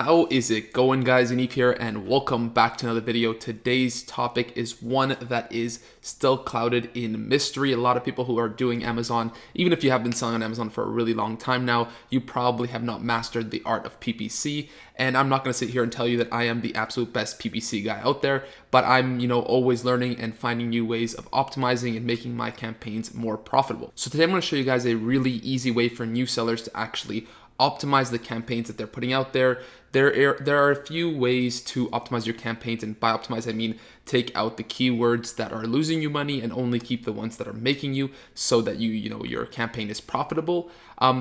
How is it going, guys? Yaniv here, and welcome back to another video. Today's topic is one that is still clouded in mystery. A lot of people who are doing Amazon, even if you have been selling on Amazon for a really long time now, you probably have not mastered the art of PPC. And I'm not going to sit here and tell you that I am the absolute best PPC guy out there, but I'm, always learning and finding new ways of optimizing and making my campaigns more profitable. So today I'm going to show you guys a really easy way for new sellers to actually optimize the campaigns that they're putting out there. There are a few ways to optimize your campaigns, and by optimize I mean take out the keywords that are losing you money and only keep the ones that are making you, so that your campaign is profitable.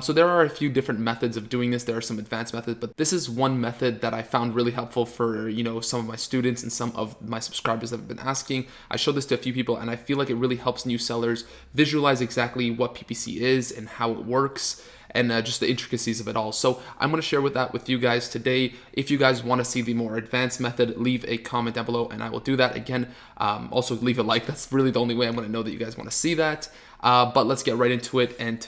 So there are a few different methods of doing this. There are some advanced methods, but this is one method that I found really helpful for some of my students and some of my subscribers that have been asking. I showed this to a few people, and I feel like it really helps new sellers visualize exactly what PPC is and how it works, and just the intricacies of it all. So I'm going to share that with you guys today. If you guys want to see the more advanced method, leave a comment down below and I will do that. Again, also leave a like. That's really the only way I'm going to know that you guys want to see that. But let's get right into it. And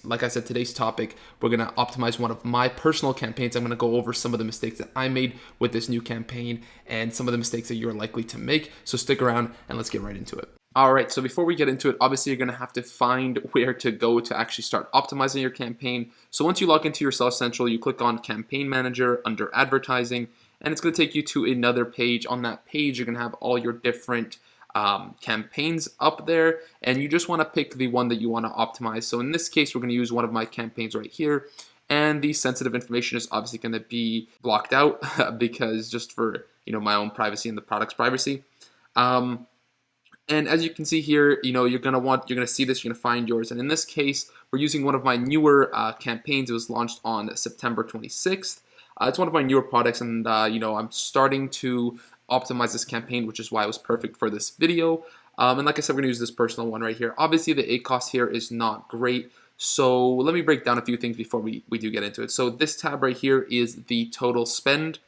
like I said, today's topic, we're going to optimize one of my personal campaigns. I'm going to go over some of the mistakes that I made with this new campaign and some of the mistakes that you're likely to make. So stick around and let's get right into it. All right, so before we get into it, obviously you're going to have to find where to go to actually start optimizing your campaign. So once you log into your Seller Central, you click on Campaign Manager under Advertising, and it's going to take you to another page. On that page, you're going to have all your different campaigns up there, and you just want to pick the one that you want to optimize. So in this case, we're going to use one of my campaigns right here, and the sensitive information is obviously going to be blocked out because just for my own privacy and the product's privacy. And as you can see here, you're gonna see this, you're gonna find yours. And in this case, we're using one of my newer campaigns. It was launched on September 26th. It's one of my newer products, and I'm starting to optimize this campaign, which is why it was perfect for this video. And like I said, we're gonna use this personal one right here. Obviously, the ACoS here is not great. So let me break down a few things before we do get into it. So this tab right here is the total spend.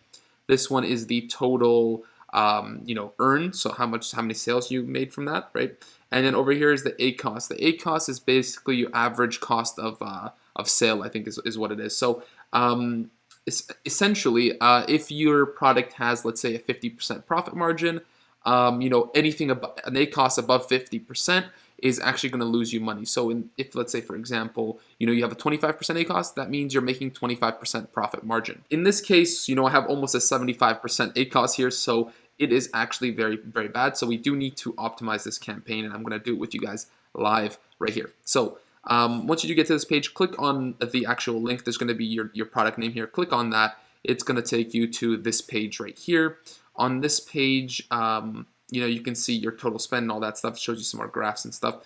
This one is the total earned, so how many sales you made from that, right? And then over here is the ACoS. The ACoS is basically your average cost of sale, I think is what it is. So essentially, if your product has, let's say, a 50% profit margin, anything above an ACoS above 50% is actually going to lose you money. So if let's say, for example, you have a 25% ACoS, that means you're making 25% profit margin. In this case, I have almost a 75% ACoS here, so it is actually very, very bad. So we do need to optimize this campaign, and I'm going to do it with you guys live right here. So once you do get to this page, click on the actual link. There's going to be your product name here. Click on that. It's going to take you to this page right here. On this page, you can see your total spend and all that stuff. It shows you some more graphs and stuff.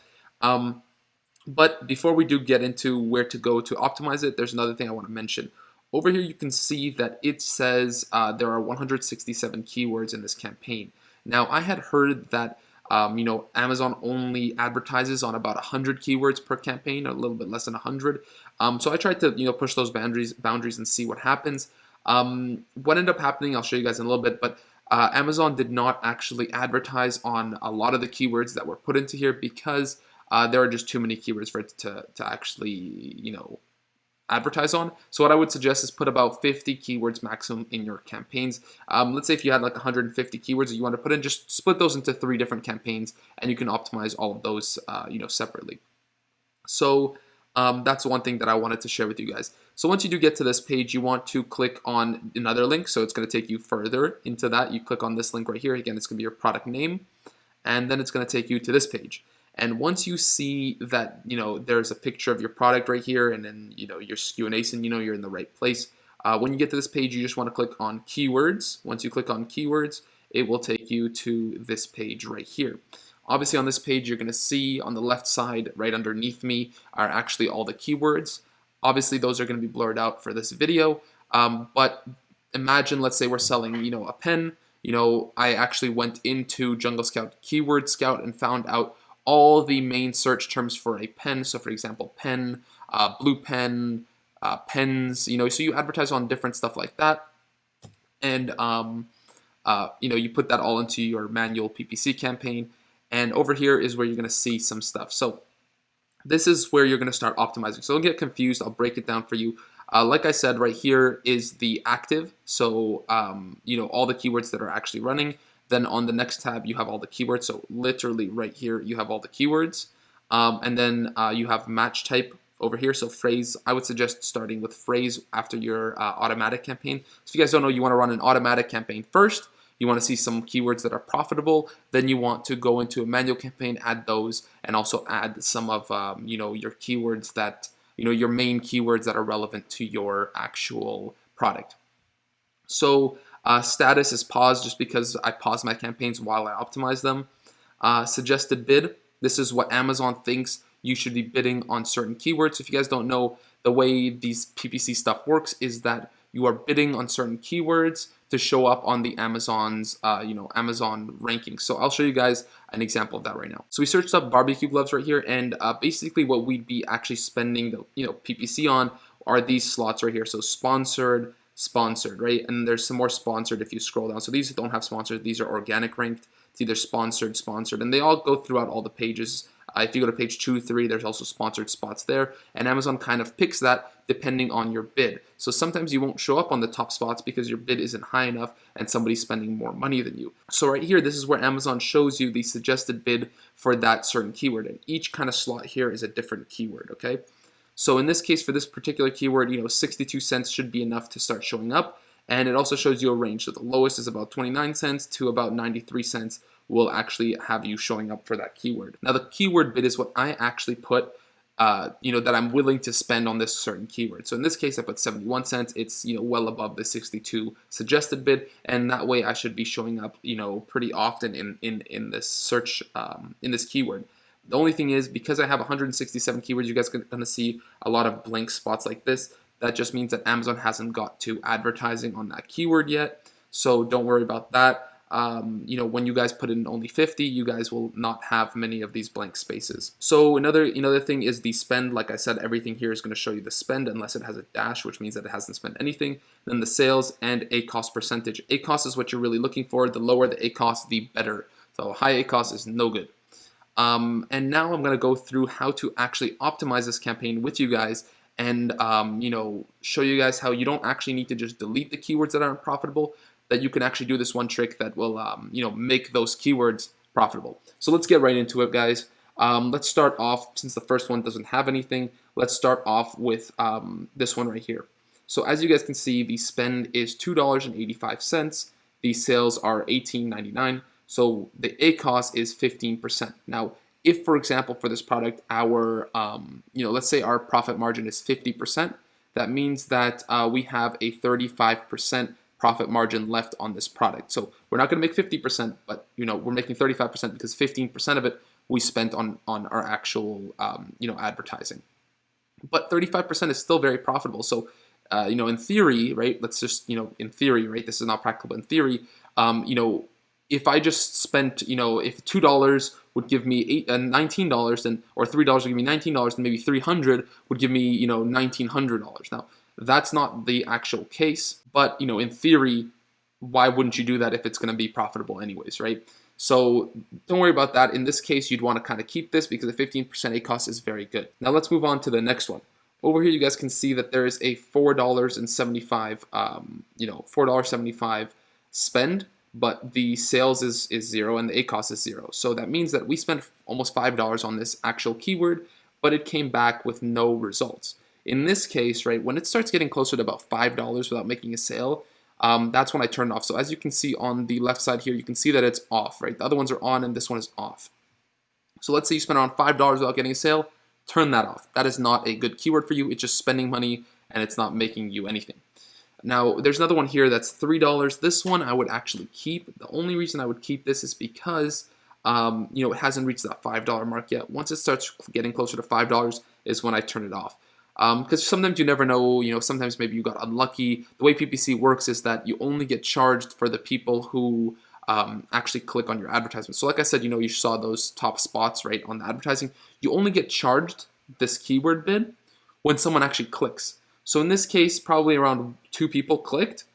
But before we do get into where to go to optimize it, there's another thing I want to mention. Over here, you can see that it says there are 167 keywords in this campaign. Now, I had heard that Amazon only advertises on about 100 keywords per campaign, a little bit less than 100. So I tried to push those boundaries and see what happens. What ended up happening, I'll show you guys in a little bit, but Amazon did not actually advertise on a lot of the keywords that were put into here because there are just too many keywords for it to actually, advertise on. So what I would suggest is put about 50 keywords maximum in your campaigns. Let's say if you had like 150 keywords that you want to put in, just split those into 3 different campaigns, and you can optimize all of those, separately. So that's one thing that I wanted to share with you guys. So once you do get to this page, you want to click on another link. So it's going to take you further into that. You click on this link right here. Again, it's going to be your product name, and then it's going to take you to this page. And once you see that, there's a picture of your product right here, and then, your SKU and ASIN, you're in the right place. When you get to this page, you just want to click on keywords. Once you click on keywords, it will take you to this page right here. Obviously, on this page, you're going to see on the left side, right underneath me, are actually all the keywords. Obviously, those are going to be blurred out for this video. But imagine, let's say we're selling, a pen. I actually went into Jungle Scout Keyword Scout and found out all the main search terms for a pen. So for example, pen, blue pen, pens, so you advertise on different stuff like that. And, you put that all into your manual PPC campaign. And over here is where you're going to see some stuff. So this is where you're going to start optimizing. So don't get confused. I'll break it down for you. Like I said, right here is the active. So, all the keywords that are actually running. Then on the next tab, you have all the keywords. So literally right here, you have all the keywords. And then you have match type over here. So phrase, I would suggest starting with phrase after your automatic campaign. So if you guys don't know, you want to run an automatic campaign first. You want to see some keywords that are profitable. Then you want to go into a manual campaign, add those, and also add some of your keywords that your main keywords that are relevant to your actual product. So status is paused just because I pause my campaigns while I optimize them. Suggested bid. This is what Amazon thinks you should be bidding on certain keywords. If you guys don't know, the way these PPC stuff works is that you are bidding on certain keywords to show up on the Amazon's, Amazon rankings. So I'll show you guys an example of that right now. So we searched up barbecue gloves right here, and basically what we'd be actually spending the PPC on are these slots right here. So sponsored, right? And there's some more sponsored if you scroll down. So these don't have sponsored. These are organic ranked. It's either sponsored, and they all go throughout all the pages. If you go to page 2, 3, there's also sponsored spots there, and Amazon kind of picks that depending on your bid. So sometimes you won't show up on the top spots because your bid isn't high enough and somebody's spending more money than you. So right here, this is where Amazon shows you the suggested bid for that certain keyword, and each kind of slot here is a different keyword, okay? So in this case, for this particular keyword, 62 cents should be enough to start showing up. And it also shows you a range. So the lowest is about 29 cents to about 93 cents will actually have you showing up for that keyword. Now the keyword bid is what I actually put, that I'm willing to spend on this certain keyword. So in this case, I put 71 cents. It's, well above the 62 suggested bid. And that way I should be showing up, pretty often in this search, in this keyword. The only thing is, because I have 167 keywords, you guys are going to see a lot of blank spots like this. That just means that Amazon hasn't got to advertising on that keyword yet. So don't worry about that. When you guys put in only 50, you guys will not have many of these blank spaces. So another thing is the spend. Like I said, everything here is going to show you the spend unless it has a dash, which means that it hasn't spent anything. Then the sales and ACoS percentage. ACoS is what you're really looking for. The lower the ACoS, the better. So high ACoS is no good. And now I'm going to go through how to actually optimize this campaign with you guys and, show you guys how you don't actually need to just delete the keywords that aren't profitable, that you can actually do this one trick that will, make those keywords profitable. So let's get right into it, guys. Let's start off, since the first one doesn't have anything, let's start off with this one right here. So as you guys can see, the spend is $2.85. The sales are $18.99. So the ACoS is 15%. Now, if, for example, for this product, our, let's say our profit margin is 50%, that means that we have a 35% profit margin left on this product. So we're not going to make 50%, but, we're making 35% because 15% of it we spent on our actual, advertising. But 35% is still very profitable. So, in theory, right, let's just, in theory, right, this is not practical, but in theory, if I just spent, if $2 would give me $19, then, or $3 would give me $19, then maybe $300 would give me, $1,900. Now, that's not the actual case, but, in theory, why wouldn't you do that if it's going to be profitable anyways, right? So don't worry about that. In this case, you'd want to kind of keep this because the 15% ACoS is very good. Now let's move on to the next one. Over here, you guys can see that there is a $4.75, $4.75 spend, but the sales is zero and the ACoS is zero. So that means that we spent almost $5 on this actual keyword, but it came back with no results. In this case, right, when it starts getting closer to about $5 without making a sale, that's when I turn it off. So as you can see on the left side here, you can see that it's off, right? The other ones are on and this one is off. So let's say you spend around $5 without getting a sale, turn that off. That is not a good keyword for you. It's just spending money and it's not making you anything. Now, there's another one here that's $3. This one I would actually keep. The only reason I would keep this is because, it hasn't reached that $5 mark yet. Once it starts getting closer to $5 is when I turn it off. Because sometimes you never know, sometimes maybe you got unlucky. The way PPC works is that you only get charged for the people who actually click on your advertisement. So like I said, you saw those top spots, right, on the advertising. You only get charged this keyword bid when someone actually clicks. So in this case, probably around 2 people clicked,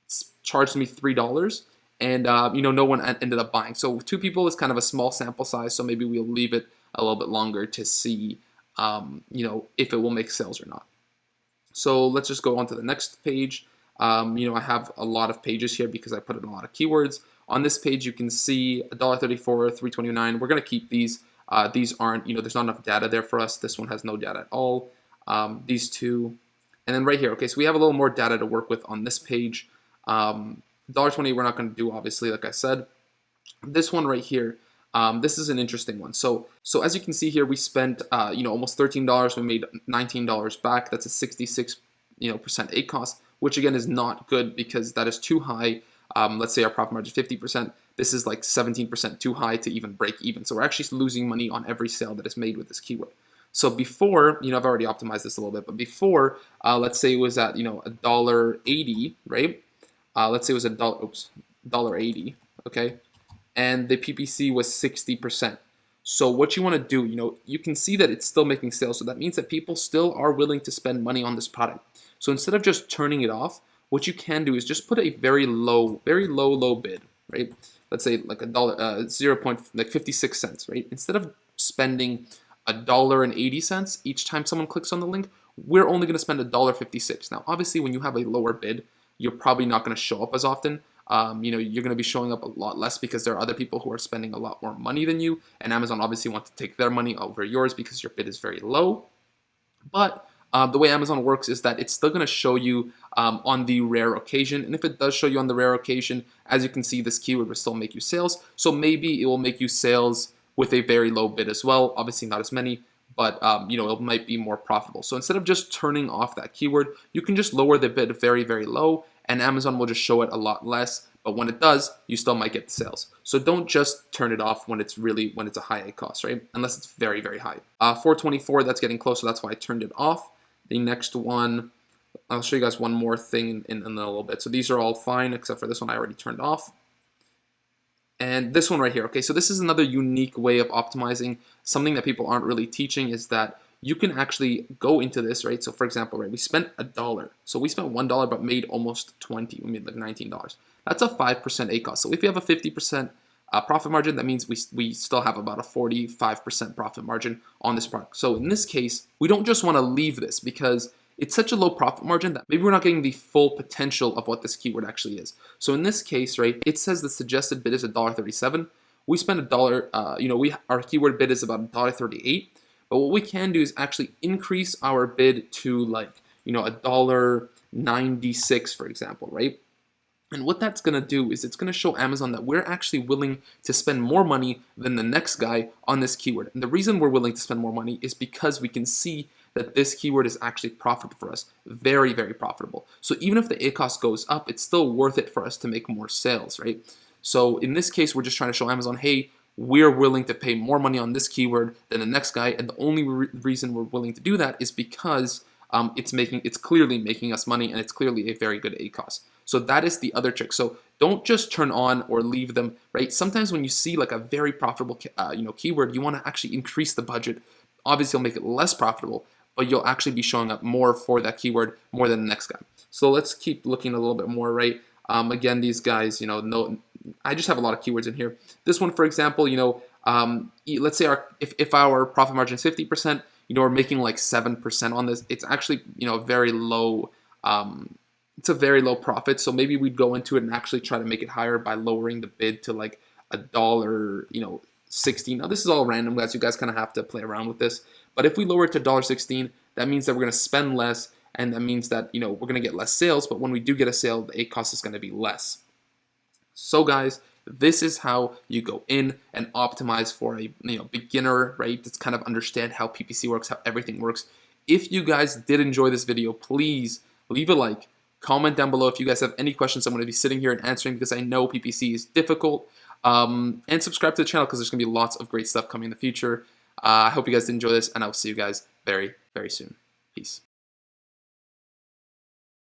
it's charged me $3, and no one ended up buying. So 2 people is kind of a small sample size, so maybe we'll leave it a little bit longer to see if it will make sales or not. So let's just go on to the next page. I have a lot of pages here because I put in a lot of keywords. On this page, you can see $1.34, $3.29. We're going to keep these. These aren't, there's not enough data there for us. This one has no data at all. These two. And then right here, okay, so we have a little more data to work with on this page. $1.20 we're not going to do, obviously, like I said. This one right here, this is an interesting one. So as you can see here, we spent almost $13. We made $19 back. That's a 66 percent ACOS, which again is not good because that is too high. Let's say our profit margin is 50%. This is like 17% too high to even break even. So we're actually losing money on every sale that is made with this keyword. So before, I've already optimized this a little bit, but before, let's say it was at $1.80, right? Let's say it was $1.80, okay? And the PPC was 60%. So what you want to do, you can see that it's still making sales. So that means that people still are willing to spend money on this product. So instead of just turning it off, what you can do is just put a very low bid, right? Let's say like like 56 cents, right? Instead of spending $1.80 each time someone clicks on the link, we're only going to spend $1.56. Now, obviously, when you have a lower bid, you're probably not going to show up as often. You're going to be showing up a lot less because there are other people who are spending a lot more money than you, and Amazon obviously wants to take their money over yours because your bid is very low. But the way Amazon works is that it's still going to show you on the rare occasion, and if it does show you on the rare occasion, as you can see, this keyword will still make you sales. So maybe it will make you sales with a very low bid as well. Obviously, not as many, but it might be more profitable. So instead of just turning off that keyword, you can just lower the bid very, very low, and Amazon will just show it a lot less. But when it does, you still might get the sales. So don't just turn it off when it's a high ACOS, right? Unless it's very, very high. 424, that's getting close, so that's why I turned it off. The next one, I'll show you guys one more thing in a little bit. So these are all fine, except for this one I already turned off. And this one right here, okay, so this is another unique way of optimizing. Something that people aren't really teaching is that you can actually go into this, right? So for example, right, we spent $1. So we spent $1 but made almost 20. We made like $19. That's a 5% ACOS. So if you have a 50% profit margin, that means we still have about a 45% profit margin on this product. So in this case, we don't just want to leave this because it's such a low profit margin that maybe we're not getting the full potential of what this keyword actually is. So in this case, right, it says the suggested bid is $1.37. We spend $1, our keyword bid is about $1.38. But what we can do is actually increase our bid to like, $1.96, for example, right? And what that's going to do is it's going to show Amazon that we're actually willing to spend more money than the next guy on this keyword. And the reason we're willing to spend more money is because we can see that this keyword is actually profitable for us. Very, very profitable. So even if the ACOS goes up, it's still worth it for us to make more sales, right? So in this case, we're just trying to show Amazon, hey, we're willing to pay more money on this keyword than the next guy. And the only reason we're willing to do that is because it's clearly making us money and it's clearly a very good ACOS. So that is the other trick. So don't just turn on or leave them, right? Sometimes when you see like a very profitable keyword, you want to actually increase the budget. Obviously, you'll make it less profitable, but you'll actually be showing up more for that keyword more than the next guy. So let's keep looking a little bit more, right? Again, these guys, I just have a lot of keywords in here. This one, for example, let's say if our profit margin is 50%, we're making like 7% on this. It's actually, very low. It's a very low profit. So maybe we'd go into it and actually try to make it higher by lowering the bid to like $1.16. Now this is all random, guys. You guys kind of have to play around with this. But if we lower it to $1.16, that means that we're going to spend less, and that means that we're going to get less sales. But when we do get a sale, the ACOS is going to be less. So guys, this is how you go in and optimize for a beginner, right? That's kind of understand how PPC works, how everything works. If you guys did enjoy this video, please leave a like, comment down below if you guys have any questions. I'm going to be sitting here and answering because I know PPC is difficult. And subscribe to the channel because there's going to be lots of great stuff coming in the future. I hope you guys did enjoy this, and I'll see you guys very, very soon. Peace.